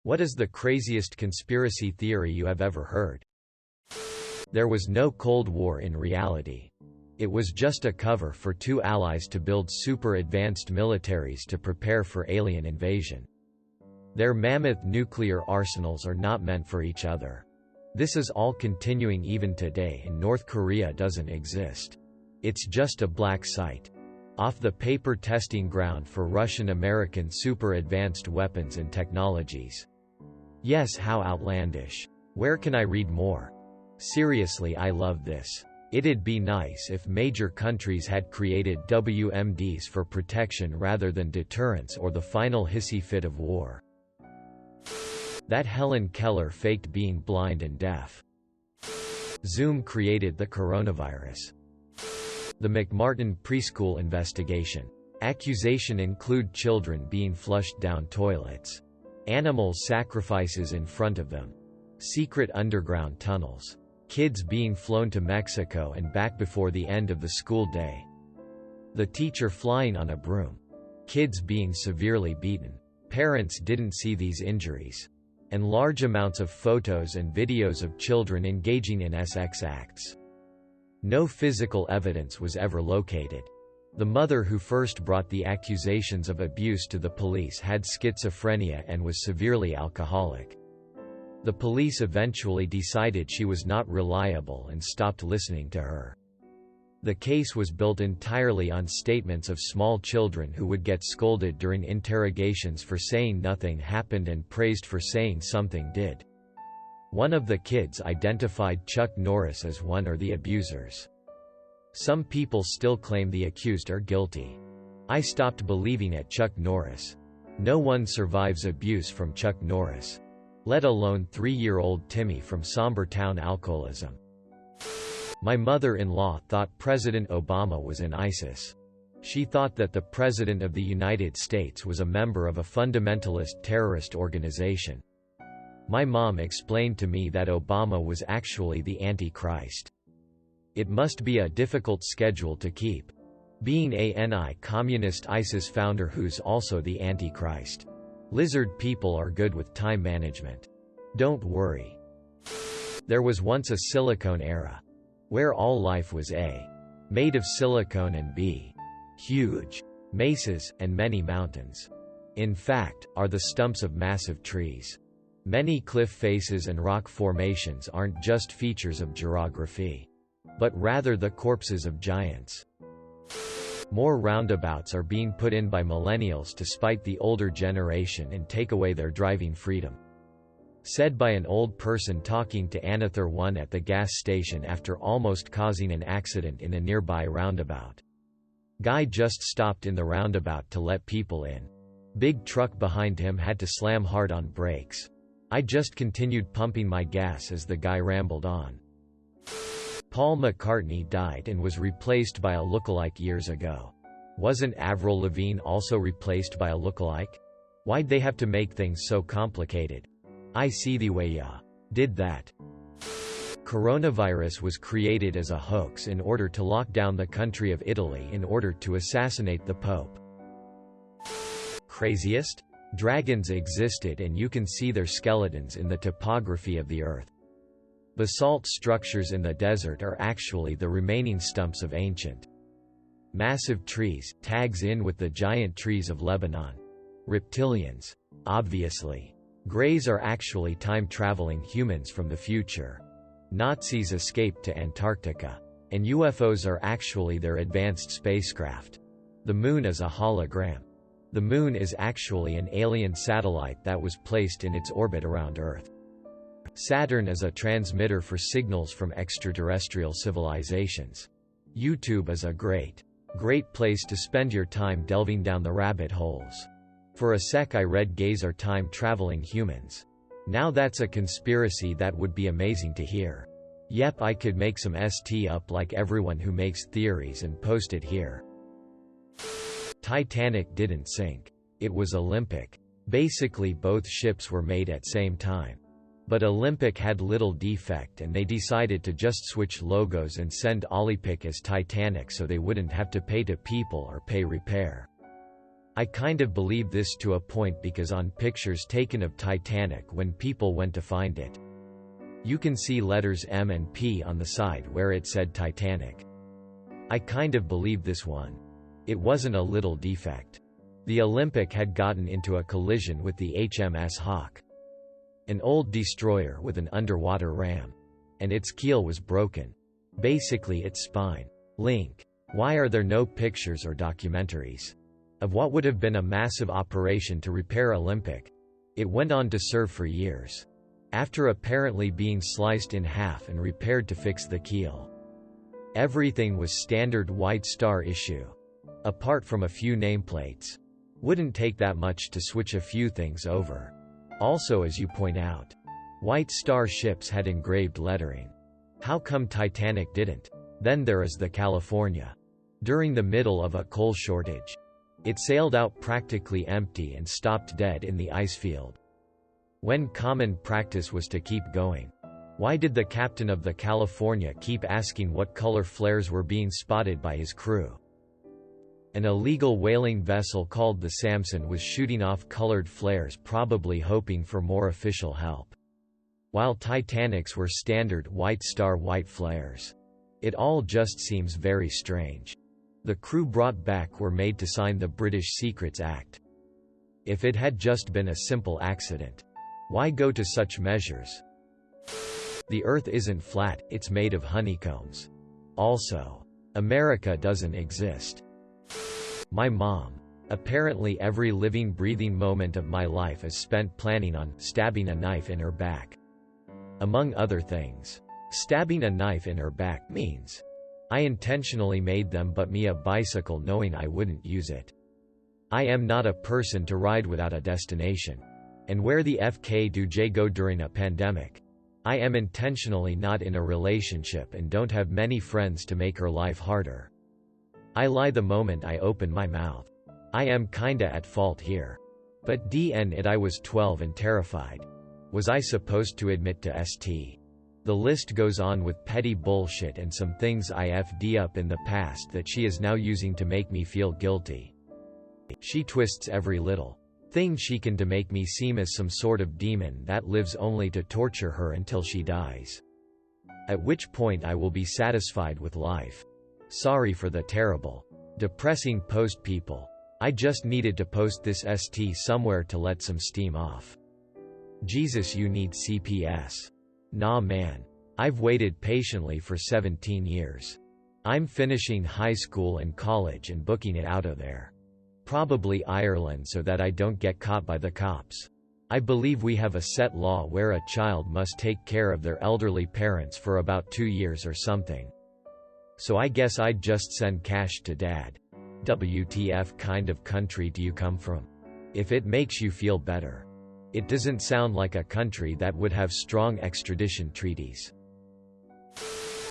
What is the craziest conspiracy theory you have ever heard? There was no Cold War in reality. It was just a cover for two allies to build super-advanced militaries to prepare for alien invasion. Their mammoth nuclear arsenals are not meant for each other. This is all continuing even today, and North Korea doesn't exist. It's just a black site. Off the paper testing ground for Russian-American super-advanced weapons and technologies. Yes, how outlandish. Where can I read more? Seriously, I love this. It'd be nice if major countries had created WMDs for protection rather than deterrence or the final hissy fit of war. That Helen Keller faked being blind and deaf. Zoom created the coronavirus. The McMartin preschool investigation. Accusation include children being flushed down toilets. Animal sacrifices in front of them. Secret underground tunnels. Kids being flown to Mexico and back before the end of the school day. The teacher flying on a broom. Kids being severely beaten. Parents didn't see these injuries. And large amounts of photos and videos of children engaging in sex acts. No physical evidence was ever located. The mother who first brought the accusations of abuse to the police had schizophrenia and was severely alcoholic. The police eventually decided she was not reliable and stopped listening to her. The case was built entirely on statements of small children who would get scolded during interrogations for saying nothing happened and praised for saying something did. One of the kids identified Chuck Norris as one of the abusers. Some people still claim the accused are guilty. I stopped believing at Chuck Norris. No one survives abuse from Chuck Norris. Let alone 3-year-old Timmy from Sombertown alcoholism. My mother-in-law thought President Obama was in ISIS. She thought that the President of the United States was a member of a fundamentalist terrorist organization. My mom explained to me that Obama was actually the Antichrist. It must be a difficult schedule to keep. Being a communist ISIS founder who's also the Antichrist. Lizard people are good with time management. Don't worry. There was once a silicone era, where all life was made of silicone and huge mesas, and many mountains. In fact, are the stumps of massive trees. Many cliff faces and rock formations aren't just features of geography, but rather the corpses of giants. More roundabouts are being put in by millennials to spite the older generation and take away their driving freedom. Said by an old person talking to Another One at the gas station after almost causing an accident in a nearby roundabout. Guy just stopped in the roundabout to let people in. Big truck behind him had to slam hard on brakes. I just continued pumping my gas as the guy rambled on. Paul McCartney died and was replaced by a lookalike years ago. Wasn't Avril Lavigne also replaced by a lookalike? Why'd they have to make things so complicated? I see the way ya did that. Coronavirus was created as a hoax in order to lock down the country of Italy in order to assassinate the Pope. Craziest? Dragons existed and you can see their skeletons in the topography of the Earth. Basalt structures in the desert are actually the remaining stumps of ancient massive trees, tags in with the giant trees of Lebanon. Reptilians. Obviously. Greys are actually time-traveling humans from the future. Nazis escaped to Antarctica. And UFOs are actually their advanced spacecraft. The moon is a hologram. The moon is actually an alien satellite that was placed in its orbit around Earth. Saturn is a transmitter for signals from extraterrestrial civilizations. YouTube is a great place to spend your time delving down the rabbit holes. For a sec I read gays are time-traveling humans. Now that's a conspiracy that would be amazing to hear. Yep, I could make some ST up like everyone who makes theories and post it here. Titanic didn't sink. It was Olympic. Basically both ships were made at same time. But Olympic had little defect and they decided to just switch logos and send Olympic as Titanic so they wouldn't have to pay to people or pay repair. I kind of believe this to a point because on pictures taken of Titanic when people went to find it, you can see letters M and P on the side where it said Titanic. I kind of believe this one. It wasn't a little defect. The Olympic had gotten into a collision with the HMS Hawk, an old destroyer with an underwater ram, and its keel was broken. Basically its spine. Link. Why are there no pictures or documentaries of what would have been a massive operation to repair Olympic? It went on to serve for years, after apparently being sliced in half and repaired to fix the keel. Everything was standard White Star issue, apart from a few nameplates. Wouldn't take that much to switch a few things over. Also, as you point out, White Star ships had engraved lettering. How come Titanic didn't? Then there is the California. During the middle of a coal shortage, it sailed out practically empty and stopped dead in the ice field, when common practice was to keep going. Why did the captain of the California keep asking what color flares were being spotted by his crew? An illegal whaling vessel called the Samson was shooting off colored flares, probably hoping for more official help, while Titanics were standard White Star white flares. It all just seems very strange. The crew brought back were made to sign the British Secrets Act. If it had just been a simple accident, why go to such measures? The Earth isn't flat, it's made of honeycombs. Also, America doesn't exist. My mom. Apparently every living breathing moment of my life is spent planning on stabbing a knife in her back. Among other things. Stabbing a knife in her back means I intentionally made them but me a bicycle knowing I wouldn't use it. I am not a person to ride without a destination. And where the FK do J go during a pandemic? I am intentionally not in a relationship and don't have many friends to make her life harder. I lie the moment I open my mouth. I am kinda at fault here. But DN it I was 12 and terrified. Was I supposed to admit to ST? The list goes on with petty bullshit and some things I FD up in the past that she is now using to make me feel guilty. She twists every little thing she can to make me seem as some sort of demon that lives only to torture her until she dies. At which point I will be satisfied with life. Sorry for the terrible, depressing post, people. I just needed to post this ST somewhere to let some steam off. Jesus, you need CPS. Nah man. I've waited patiently for 17 years. I'm finishing high school and college and booking it out of there. Probably Ireland so that I don't get caught by the cops. I believe we have a set law where a child must take care of their elderly parents for about 2 years or something. So I guess I'd just send cash to dad. WTF kind of country do you come from? If it makes you feel better. It doesn't sound like a country that would have strong extradition treaties.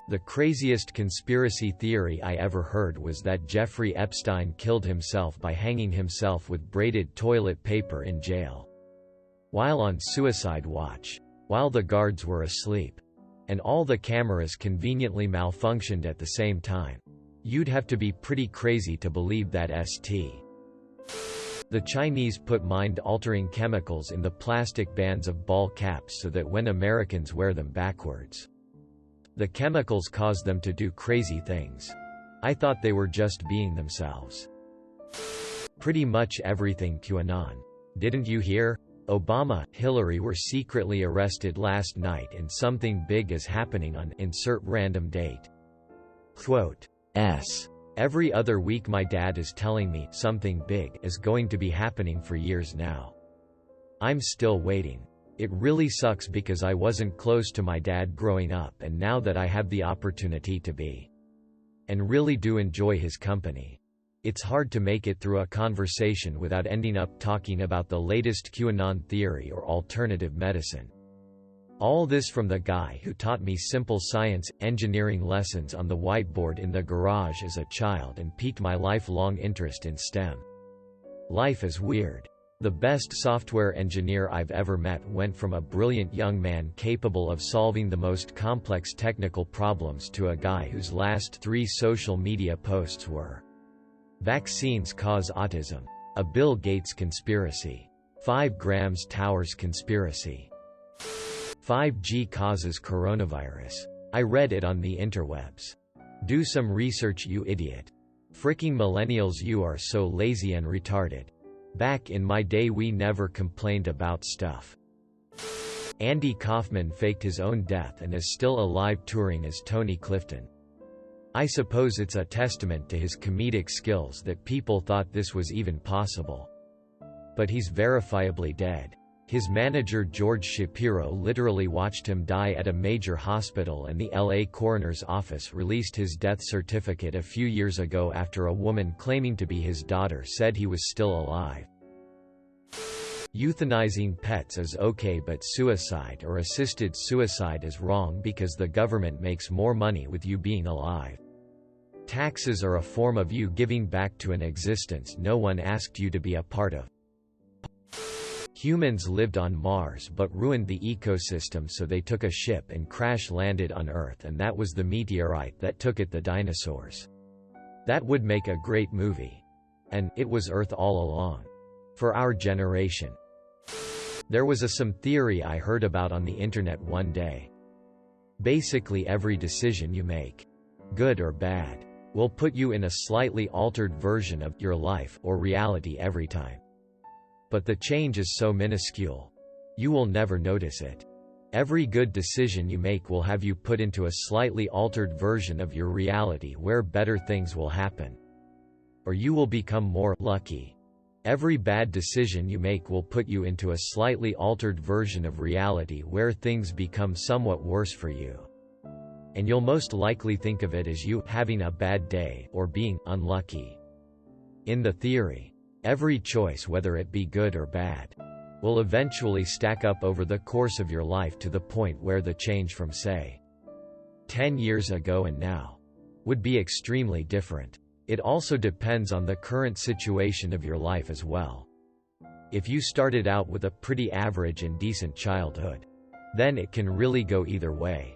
The craziest conspiracy theory I ever heard was that Jeffrey Epstein killed himself by hanging himself with braided toilet paper in jail, while on suicide watch, while the guards were asleep, and all the cameras conveniently malfunctioned at the same time. You'd have to be pretty crazy to believe that ST. The Chinese put mind-altering chemicals in the plastic bands of ball caps so that when Americans wear them backwards, the chemicals cause them to do crazy things. I thought they were just being themselves. Pretty much everything QAnon. Didn't you hear? Obama, Hillary were secretly arrested last night and something big is happening on insert random date. Quote, S. Every other week my dad is telling me something big is going to be happening for years now. I'm still waiting. It really sucks because I wasn't close to my dad growing up and now that I have the opportunity to be, and really do enjoy his company, it's hard to make it through a conversation without ending up talking about the latest QAnon theory or alternative medicine. All this from the guy who taught me simple science, engineering lessons on the whiteboard in the garage as a child and piqued my lifelong interest in STEM. Life is weird. The best software engineer I've ever met went from a brilliant young man capable of solving the most complex technical problems to a guy whose last 3 social media posts were, "Vaccines cause autism. A Bill Gates conspiracy. 5 grams towers conspiracy. 5G causes coronavirus. I read it on the interwebs. Do some research, you idiot. Fricking millennials, you are so lazy and retarded. Back in my day we never complained about stuff. Andy Kaufman faked his own death and is still alive touring as Tony Clifton. I suppose it's a testament to his comedic skills that people thought this was even possible. But he's verifiably dead. His manager George Shapiro literally watched him die at a major hospital, and the LA coroner's office released his death certificate a few years ago after a woman claiming to be his daughter said he was still alive. Euthanizing pets is okay, but suicide or assisted suicide is wrong because the government makes more money with you being alive. Taxes are a form of you giving back to an existence no one asked you to be a part of. Humans lived on Mars but ruined the ecosystem, so they took a ship and crash-landed on Earth, and that was the meteorite that took it, the dinosaurs. That would make a great movie. And it was Earth all along. For our generation. There was some theory I heard about on the internet one day. Basically every decision you make, good or bad, will put you in a slightly altered version of your life or reality every time. But the change is so minuscule. You will never notice it. Every good decision you make will have you put into a slightly altered version of your reality where better things will happen. Or you will become more lucky. Every bad decision you make will put you into a slightly altered version of reality where things become somewhat worse for you. And you'll most likely think of it as you having a bad day or being unlucky. In the theory, every choice, whether it be good or bad, will eventually stack up over the course of your life to the point where the change from, say, 10 years ago and now would be extremely different. It also depends on the current situation of your life as well. If you started out with a pretty average and decent childhood, then it can really go either way.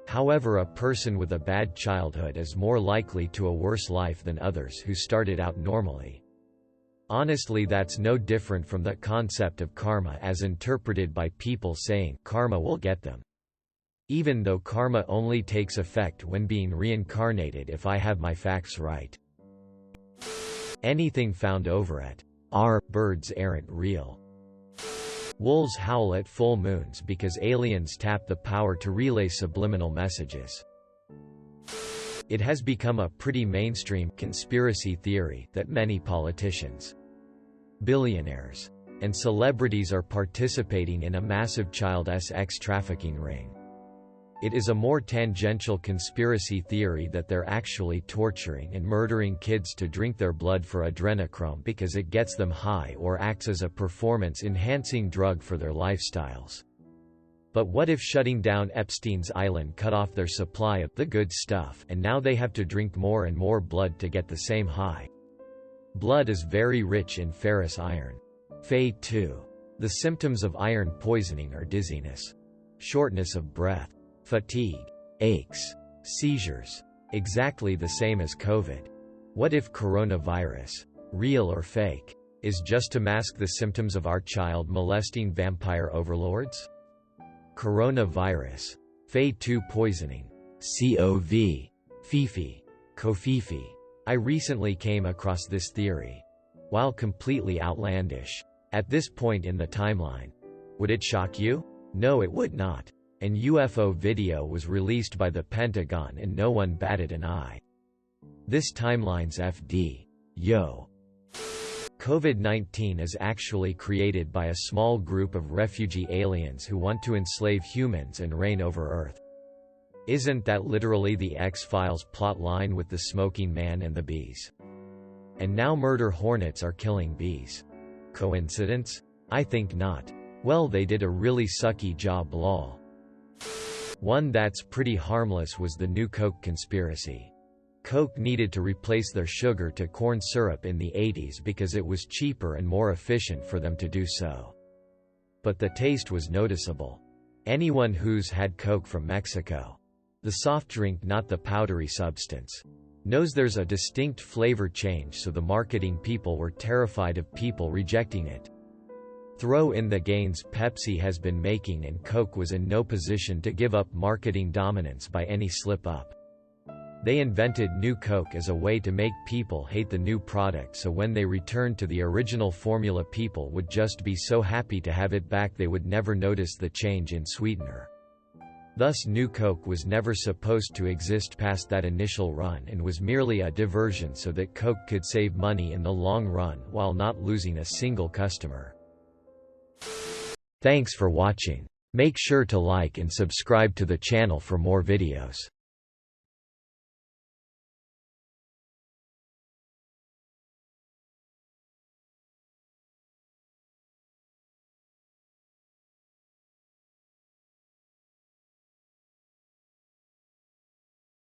However, a person with a bad childhood is more likely to a worse life than others who started out normally. Honestly, that's no different from the concept of karma as interpreted by people saying karma will get them. Even though karma only takes effect when being reincarnated, if I have my facts right. Anything found over at our birds aren't real. Wolves howl at full moons because aliens tap the power to relay subliminal messages. It has become a pretty mainstream conspiracy theory that many politicians, billionaires, and celebrities are participating in a massive child sex trafficking ring. It is a more tangential conspiracy theory that they're actually torturing and murdering kids to drink their blood for adrenochrome because it gets them high or acts as a performance-enhancing drug for their lifestyles. But what if shutting down Epstein's Island cut off their supply of the good stuff, and now they have to drink more and more blood to get the same high? Blood is very rich in ferrous iron. Fe 2. The symptoms of iron poisoning are dizziness, shortness of breath, fatigue, aches, seizures. Exactly the same as COVID. What if coronavirus, real or fake, is just to mask the symptoms of our child molesting vampire overlords? Coronavirus, Fe 2 poisoning, COV, Fifi, Kofifi. I recently came across this theory. While completely outlandish at this point in the timeline, would it shock you? No, it would not. An UFO video was released by the Pentagon and no one batted an eye. This timeline's FD. Yo. COVID-19 is actually created by a small group of refugee aliens who want to enslave humans and reign over Earth. Isn't that literally the X-Files plotline with the smoking man and the bees? And now murder hornets are killing bees. Coincidence? I think not. Well, they did a really sucky job, lol. One that's pretty harmless was the new Coke conspiracy. Coke needed to replace their sugar to corn syrup in the 80s because it was cheaper and more efficient for them to do so. But the taste was noticeable. Anyone who's had Coke from Mexico, the soft drink, not the powdery substance, Knows there's a distinct flavor change, so the marketing people were terrified of people rejecting it. Throw in the gains Pepsi has been making, and Coke was in no position to give up marketing dominance by any slip-up. They invented New Coke as a way to make people hate the new product, so when they returned to the original formula, people would just be so happy to have it back they would never notice the change in sweetener. Thus New Coke was never supposed to exist past that initial run, and was merely a diversion so that Coke could save money in the long run while not losing a single customer. Thanks for watching. Make sure to like and subscribe to the channel for more videos.